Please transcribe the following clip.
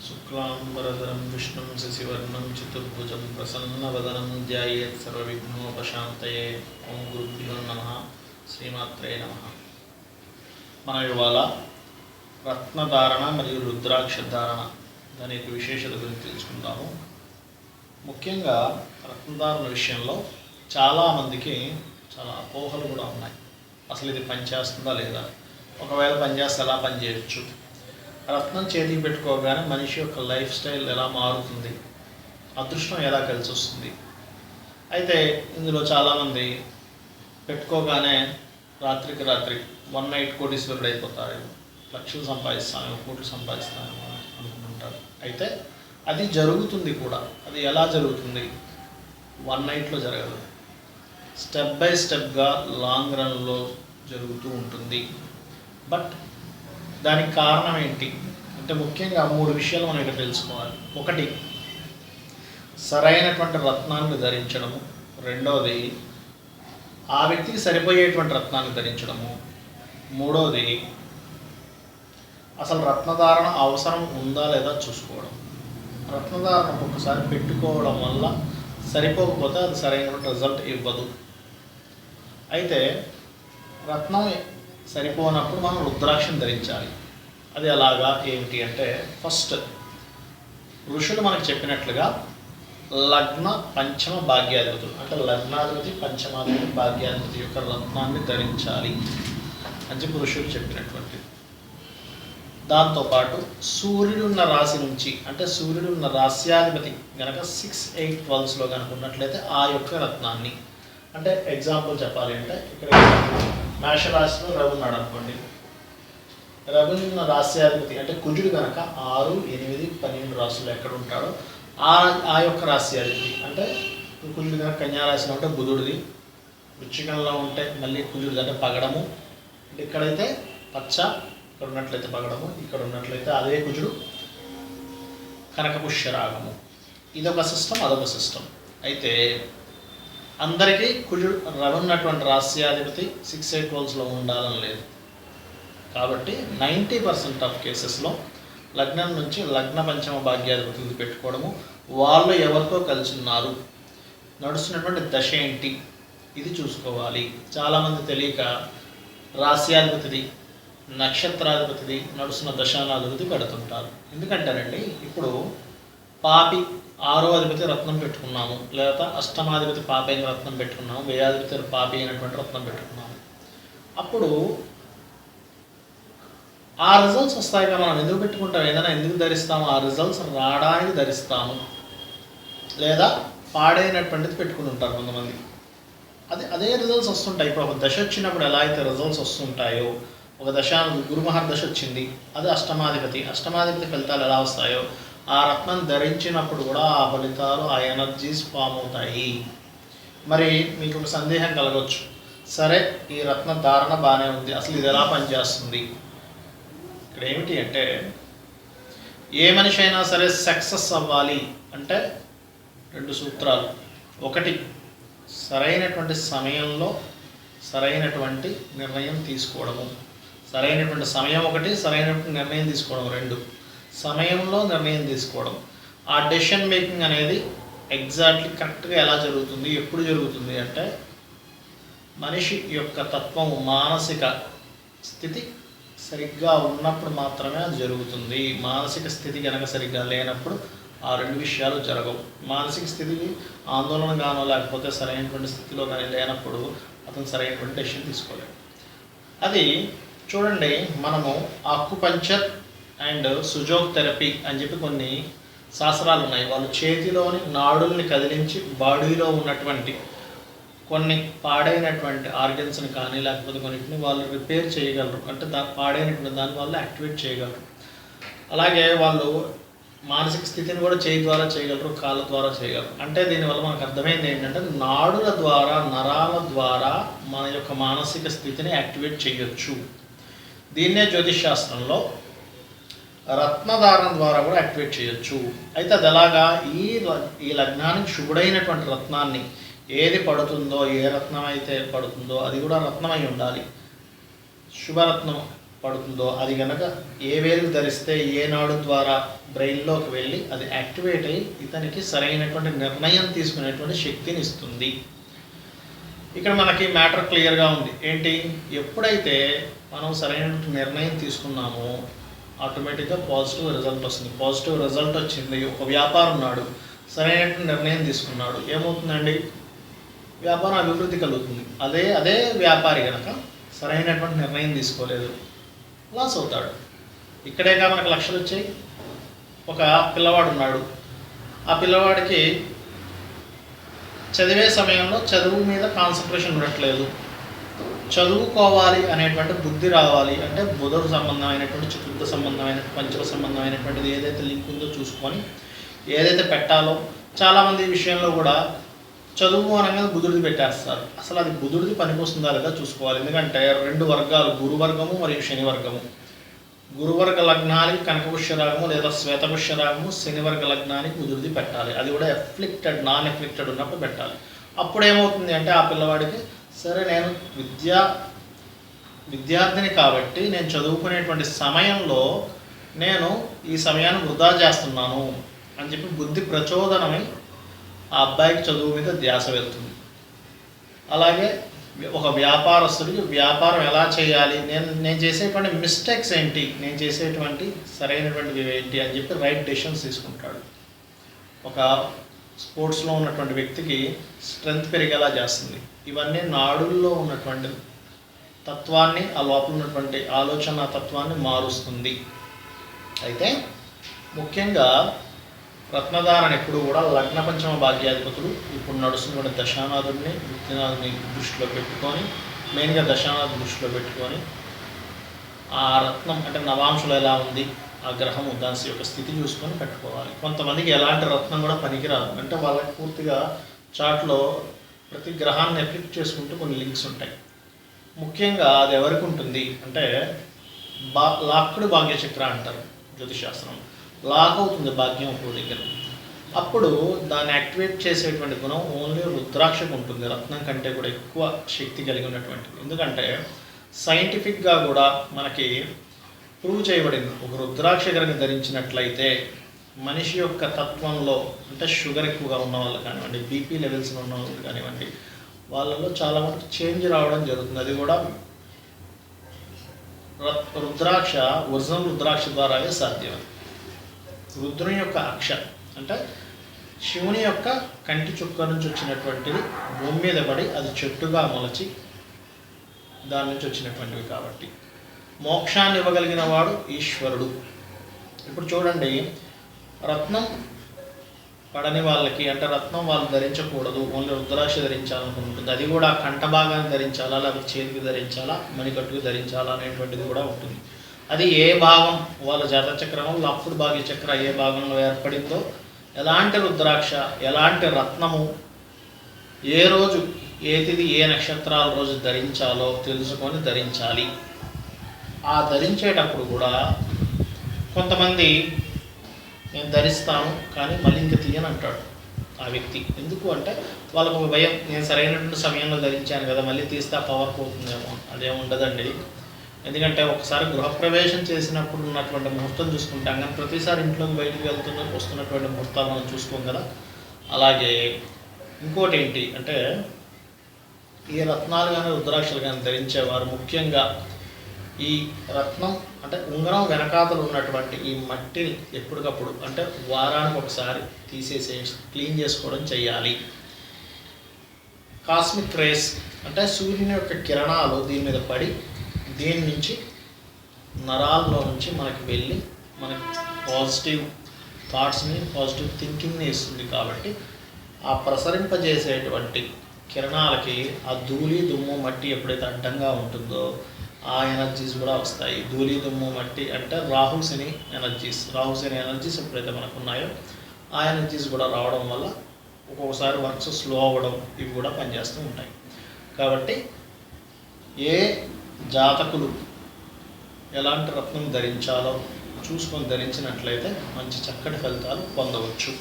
शुक्लांबरधरं विष्णुं शशिवर्णं चतुर्भुजं प्रसन्नवदनं ध्यायेत् सर्वविघ्नोपशान्तये। ओं गुरुभ्यो नमः। శ్రీమాత్రే నమః. మనం ఇవాళ రత్నధారణ మరియు రుద్రాక్ష ధారణ దాని యొక్క విశేషత గురించి తెలుసుకుందాము. ముఖ్యంగా రత్నధారణ విషయంలో చాలామందికి చాలా అపోహలు కూడా ఉన్నాయి. అసలు ఇది పనిచేస్తుందా లేదా, ఒకవేళ పనిచేస్తే ఎలా పనిచేయచ్చు, రత్నం చేతికి పెట్టుకోగానే మనిషి యొక్క లైఫ్ స్టైల్ ఎలా మారుతుంది, అదృష్టం ఎలా కలిసి వస్తుంది. అయితే ఇందులో చాలామంది పెట్టుకోగానే రాత్రికి రాత్రి 1 నైట్ కోటీశ్వరుడు అయిపోతారు, లక్షలు సంపాదిస్తాను, కోట్లు సంపాదిస్తాను అనుకుంటుంటారు. అయితే అది జరుగుతుంది కూడా. అది ఎలా జరుగుతుంది? 1 నైట్లో జరగదు, స్టెప్ బై స్టెప్గా లాంగ్ రన్లో జరుగుతూ ఉంటుంది. బట్ దానికి కారణం ఏంటి అంటే ముఖ్యంగా 3 విషయాలు మనం ఇక్కడ తెలుసుకోవాలి. ఒకటి, సరైనటువంటి రత్నాన్ని ధరించడము. రెండవది, ఆ వ్యక్తికి సరిపోయేటువంటి రత్నాన్ని ధరించడము. మూడవది, అసలు రత్నధారణ అవసరం ఉందా లేదా చూసుకోవడం. రత్నధారణ ఒక్కసారి పెట్టుకోవడం వల్ల సరిపోకపోతే అది సరైనటువంటి రిజల్ట్ ఇవ్వదు. అయితే రత్నం సరిపోనప్పుడు మనం రుద్రాక్షను ధరించాలి. అది ఎలాగా ఏంటి అంటే, ఫస్ట్ ఋషులు మనకు చెప్పినట్లుగా లగ్న పంచమ భాగ్యాధిపతులు అంటే లగ్నాధిపతి, పంచమాధిపతి, భాగ్యాధిపతి యొక్క రత్నాన్ని ధరించాలి అని చెప్పి ఋషులు చెప్పినటువంటిది. దాంతోపాటు సూర్యుడు ఉన్న రాశి నుంచి అంటే సూర్యుడు ఉన్న రాశ్యాధిపతి కనుక 6, 8, 12లో కనుక ఉన్నట్లయితే ఆ యొక్క రత్నాన్ని, అంటే ఎగ్జాంపుల్ చెప్పాలి అంటే ఇక్కడ మేషరాశిలో రవి ఉన్నాడు అనుకోండి. రవి ఉన్న రాశ్యాధిపతి అంటే కుజుడు కనుక 6, 8, 12 రాశులు ఎక్కడ ఉంటాడో ఆ యొక్క రాశ్యాధిపతి అంటే కుజుడు కనుక కన్యారాశిలో ఉంటే బుధుడిది, వృశ్చికంలో ఉంటే మళ్ళీ కుజుడిది అంటే పగడము. ఇక్కడైతే పచ్చ, ఇక్కడ ఉన్నట్లయితే పగడము, ఇక్కడ ఉన్నట్లయితే అదే కుజుడు కనకపుష్యరాగము. ఇదొక సిస్టమ్, అదొక సిస్టమ్. అయితే అందరికీ కుజుడు రవి ఉన్నటువంటి రాశ్యాధిపతి 6, 8, 12లో ఉండాలని లేదు. కాబట్టి 90% ఆఫ్ కేసెస్లో లగ్నం నుంచి లగ్న పంచమ భాగ్యాధిపతులు పెట్టుకోవడము, వాళ్ళు ఎవరితో కలిసి ఉన్నారు, నడుస్తున్నటువంటి దశ ఏంటి, ఇది చూసుకోవాలి. చాలామంది తెలియక రాశ్యాధిపతిది, నక్షత్రాధిపతిది, నడుస్తున్న దశానాధిపతి పెడుతుంటారు. ఎందుకంటారండి, ఇప్పుడు పాపి 6వ అధిపతి రత్నం పెట్టుకున్నాము, లేదా అష్టమాధిపతి పాపి అయిన రత్నం పెట్టుకున్నాము, వ్యయాధిపతి పాపి అయినటువంటి రత్నం పెట్టుకున్నాము. అప్పుడు ఆ రిజల్ట్స్ వస్తాయిగా. మనం ఎందుకు పెట్టుకుంటాం, ఏదైనా ఎందుకు ధరిస్తాము, ఆ రిజల్ట్స్ రావడానికి ధరిస్తాము. లేదా పాడైనటువంటిది పెట్టుకుని ఉంటారు కొంతమంది, అదే రిజల్ట్స్ వస్తుంటాయి. ఇప్పుడు ఒక దశ వచ్చినప్పుడు ఎలా అయితే రిజల్ట్స్ వస్తుంటాయో, ఒక దశ గురుమహర్దశ వచ్చింది, అది అష్టమాధిపతి ఫలితాలు ఎలా వస్తాయో ఆ రత్నం ధరించినప్పుడు కూడా ఆ ఫలితాలు, ఆ ఎనర్జీస్ ఫామ్ అవుతాయి. మరి మీకు ఒక సందేహం కలగవచ్చు, సరే ఈ రత్న ధారణ బాగానే ఉంది, అసలు ఇది ఎలా పనిచేస్తుంది? ఇక్కడ ఏమిటి అంటే, ఏ మనిషి అయినా సరే సక్సెస్ అవ్వాలి అంటే 2 సూత్రాలు. ఒకటి, సరైనటువంటి సమయంలో సరైనటువంటి నిర్ణయం తీసుకోవడము. సరైనటువంటి సమయం ఒకటి, సరైనటువంటి నిర్ణయం తీసుకోవడం 2. సమయంలో నిర్ణయం తీసుకోవడం, ఆ డెసిషన్ మేకింగ్ అనేది ఎగ్జాక్ట్లీ కరెక్ట్గా ఎలా జరుగుతుంది, ఎప్పుడు జరుగుతుంది అంటే, మనిషి యొక్క తత్వం, మానసిక స్థితి సరిగ్గా ఉన్నప్పుడు మాత్రమే అది జరుగుతుంది. మానసిక స్థితి కనుక సరిగ్గా లేనప్పుడు ఆ 2 విషయాలు జరగవు. మానసిక స్థితి ఆందోళనగానో లేకపోతే సరైనటువంటి స్థితిలో కానీ లేనప్పుడు అతను సరైనటువంటి డెసిషన్ తీసుకోలేడు. అది చూడండి, మనము ఆక్యుపంక్చర్ అండ్ సుజోగ్ థెరపీ అని చెప్పి కొన్ని శాస్త్రాలు ఉన్నాయి. వాళ్ళు చేతిలోని నాడుల్ని కదిలించి బాడీలో ఉన్నటువంటి కొన్ని పాడైనటువంటి ఆర్గన్స్ని కానీ లేకపోతే కొన్నిటిని వాళ్ళు రిపేర్ చేయగలరు. అంటే పాడైనటువంటి దాన్ని వాళ్ళు యాక్టివేట్ చేయగలరు. అలాగే వాళ్ళు మానసిక స్థితిని కూడా చేయి ద్వారా చేయగలరు, కాళ్ళ ద్వారా చేయగలరు. అంటే దీనివల్ల మనకు అర్థమైంది ఏంటంటే, నాడుల ద్వారా, నరాల ద్వారా మన యొక్క మానసిక స్థితిని యాక్టివేట్ చేయొచ్చు. దీన్నే జ్యోతిష్ శాస్త్రంలో రత్నధారణ ద్వారా కూడా యాక్టివేట్ చేయొచ్చు. అయితే అది ఎలాగా, ఈ లగ్నానికి శుభుడైనటువంటి రత్నాన్ని ఏది పడుతుందో, ఏ రత్నం అయితే పడుతుందో అది కూడా రత్నమై ఉండాలి. శుభరత్నం పడుతుందో అది కనుక ఏ వేలు ధరిస్తే ఏ నాడు ద్వారా బ్రెయిన్లోకి వెళ్ళి అది యాక్టివేట్ అయ్యి ఇతనికి సరైనటువంటి నిర్ణయం తీసుకునేటువంటి శక్తిని ఇస్తుంది. ఇక్కడ మనకి మ్యాటర్ క్లియర్గా ఉంది. ఏంటి, ఎప్పుడైతే మనం సరైనటువంటి నిర్ణయం తీసుకున్నామో ఆటోమేటిక్గా పాజిటివ్ రిజల్ట్ వస్తుంది. పాజిటివ్ రిజల్ట్ వచ్చింది. ఒక వ్యాపారం నాడు సరైనటువంటి నిర్ణయం తీసుకున్నాడు, ఏమవుతుందండి, వ్యాపారం అభివృద్ధి కలుగుతుంది. అదే వ్యాపారి కనుక సరైనటువంటి నిర్ణయం తీసుకోలేదు, లాస్ అవుతాడు. ఇక్కడేగా మనకు లక్షలు వచ్చాయి. ఒక పిల్లవాడు ఉన్నాడు, ఆ పిల్లవాడికి చదివే సమయంలో చదువు మీద కాన్సన్ట్రేషన్ ఉండట్లేదు. చదువుకోవాలి అనేటువంటి బుద్ధి రావాలి అంటే బుధుడు సంబంధమైనటువంటి, చతుర్థ సంబంధమైన, పంచమ సంబంధమైనటువంటిది ఏదైతే లింక్ ఉందో చూసుకొని ఏదైతే పెట్టాలో. చాలామంది ఈ విషయంలో కూడా చదువు అనగా బుధుడిది పెట్టేస్తారు. అసలు అది బుధుడిది పనికొస్తుందా లేదా చూసుకోవాలి. ఎందుకంటే 2 వర్గాలు, గురువర్గము మరియు శని వర్గము. గురువర్గ లగ్నానికి కనకపుష్య రాగము లేదా శ్వేతపుష్య రాగము, శనివర్గ లగ్నానికి బుధుడిది పెట్టాలి. అది కూడా ఎఫ్లిక్టెడ్, నాన్ ఎఫ్లిక్టెడ్ ఉన్నప్పుడు పెట్టాలి. అప్పుడు ఏమవుతుంది అంటే ఆ పిల్లవాడికి సరే నేను విద్యార్థిని కాబట్టి నేను చదువుకునేటువంటి సమయంలో నేను ఈ సమయాన్ని వృధా చేస్తున్నాను అని చెప్పి బుద్ధి ప్రచోదనమై ఆ అబ్బాయికి చదువు మీద ధ్యాస వెళ్తుంది. అలాగే ఒక వ్యాపారస్తుడికి వ్యాపారం ఎలా చేయాలి, నేను చేసేటువంటి మిస్టేక్స్ ఏంటి, నేను చేసేటువంటి సరైనటువంటివి ఏంటి అని చెప్పి రైట్ డెసిషన్స్ తీసుకుంటాడు. ఒక స్పోర్ట్స్లో ఉన్నటువంటి వ్యక్తికి స్ట్రెంగ్త్ పెరిగేలా చేస్తుంది. ఇవన్నీ నాడుల్లో ఉన్నటువంటి తత్వాన్ని, ఆ లోపల ఉన్నటువంటి ఆలోచన తత్వాన్ని మారుస్తుంది. అయితే ముఖ్యంగా రత్నధారణ ఎప్పుడు కూడా లగ్న పంచమ భాగ్యాధిపతులు ఇప్పుడు నడుస్తున్న దశానాథుడిని, వృత్తినాథుని దృష్టిలో పెట్టుకొని, మెయిన్గా దశానాథు దృష్టిలో పెట్టుకొని ఆ రత్నం అంటే నవాంశులు ఎలా ఉంది, ఆ గ్రహము దాని యొక్క స్థితి చూసుకొని పెట్టుకోవాలి. కొంతమందికి ఎలాంటి రత్నం కూడా పనికిరాదు. అంటే వాళ్ళకి పూర్తిగా చాట్లో ప్రతి గ్రహాన్ని ఎఫెక్ట్ చేసుకుంటూ కొన్ని లింక్స్ ఉంటాయి. ముఖ్యంగా అది ఎవరికి ఉంటుంది అంటే లాక్కుడు భాగ్యచక్ర అంటారు జ్యోతిశాస్త్రం. లాక్ అవుతుంది భాగ్యం ఒక దగ్గర. అప్పుడు దాన్ని యాక్టివేట్ చేసేటువంటి గుణం ఓన్లీ రుద్రాక్షకు ఉంటుంది, రత్నం కంటే కూడా ఎక్కువ శక్తి కలిగి ఉన్నటువంటిది. ఎందుకంటే సైంటిఫిక్గా కూడా మనకి ప్రూవ్ చేయబడింది. ఒక రుద్రాక్ష కనుక ధరించినట్లయితే మనిషి యొక్క తత్వంలో అంటే షుగర్ ఎక్కువగా ఉన్న వాళ్ళు కానివ్వండి, బీపీ లెవెల్స్ ఉన్న వాళ్ళు కానివ్వండి, వాళ్ళలో చాలా వరకు చేంజ్ రావడం జరుగుతుంది. అది కూడా రుద్రాక్ష, ఒరిజినల్ రుద్రాక్ష ద్వారానే సాధ్యం. రుద్రుని యొక్క అక్ష అంటే శివుని యొక్క కంటి చుక్క నుంచి వచ్చినటువంటిది భూమి మీద పడి అది చెట్టుగా మొలచి దాని నుంచి వచ్చినటువంటివి కాబట్టి మోక్షాన్ని ఇవ్వగలిగిన వాడు ఈశ్వరుడు. ఇప్పుడు చూడండి, రత్నం పడని వాళ్ళకి అంటే రత్నం వాళ్ళు ధరించకూడదు, ఓన్లీ రుద్రాక్ష ధరించాలనుకుంటుంది. అది కూడా కంఠ భాగాన్ని ధరించాలా, లేకపోతే చేతికి ధరించాలా, మణికట్టుకు ధరించాలా అనేటువంటిది కూడా ఉంటుంది. అది ఏ భాగం వాళ్ళ జాతచక్రంలో అప్పుడు భాగ్య చక్ర ఏ భాగంలో ఏర్పడిందో, ఎలాంటి రుద్రాక్ష, ఎలాంటి రత్నము, ఏ రోజు ఏతిది ఏ నక్షత్రాల రోజు ధరించాలో తెలుసుకొని ధరించాలి. ఆ ధరించేటప్పుడు కూడా కొంతమంది నేను ధరిస్తాను కానీ మళ్ళీ ఇంకా తీయను అంటాడు ఆ వ్యక్తి. ఎందుకు అంటే వాళ్ళకు ఒక భయం, నేను సరైనటువంటి సమయంలో ధరించాను కదా మళ్ళీ తీస్తే పవర్ పోతుందేమో. అదేం ఉండదండి. ఎందుకంటే ఒకసారి గృహప్రవేశం చేసినప్పుడు ఉన్నటువంటి ముహూర్తం చూసుకుంటాం కానీ ప్రతిసారి ఇంట్లోకి బయటికి వస్తున్నటువంటి ముహూర్తాలు మనం చూసుకోం కదా. అలాగే ఇంకోటి ఏంటి అంటే ఈ రత్నాలు కానీ రుద్రాక్షలు కానీ ధరించేవారు ముఖ్యంగా ఈ రత్నం అంటే ఉంగరం వెనకాతలు ఉన్నటువంటి ఈ మట్టిని ఎప్పటికప్పుడు అంటే వారానికి ఒకసారి తీసేసే క్లీన్ చేసుకోవడం చేయాలి. కాస్మిక్ రేస్ అంటే సూర్యుని యొక్క కిరణాలు దీని మీద పడి దీని నుంచి నరాల్లో నుంచి మనకి వెళ్ళి మనకి పాజిటివ్ థాట్స్ని, పాజిటివ్ థింకింగ్ని ఇస్తుంది. కాబట్టి ఆ ప్రసరింపజేసేటువంటి కిరణాలకి ఆ ధూళి దుమ్ము మట్టి ఎప్పుడైతే అడ్డంగా ఉంటుందో ఆ ఎనర్జీస్ కూడా వస్తాయి. ధూళి దుమ్ము మట్టి అంటే రాహుశని ఎనర్జీస్ ఎప్పుడైతే మనకు ఉన్నాయో ఆ ఎనర్జీస్ కూడా రావడం వల్ల ఒక్కొక్కసారి వర్క్స్ స్లో అవ్వడం ఇవి కూడా పనిచేస్తూ ఉంటాయి. కాబట్టి ఏ జాతకులు ఎలాంటి రత్నం ధరించాలో చూసుకొని ధరించినట్లయితే మంచి చక్కటి ఫలితాలు పొందవచ్చు.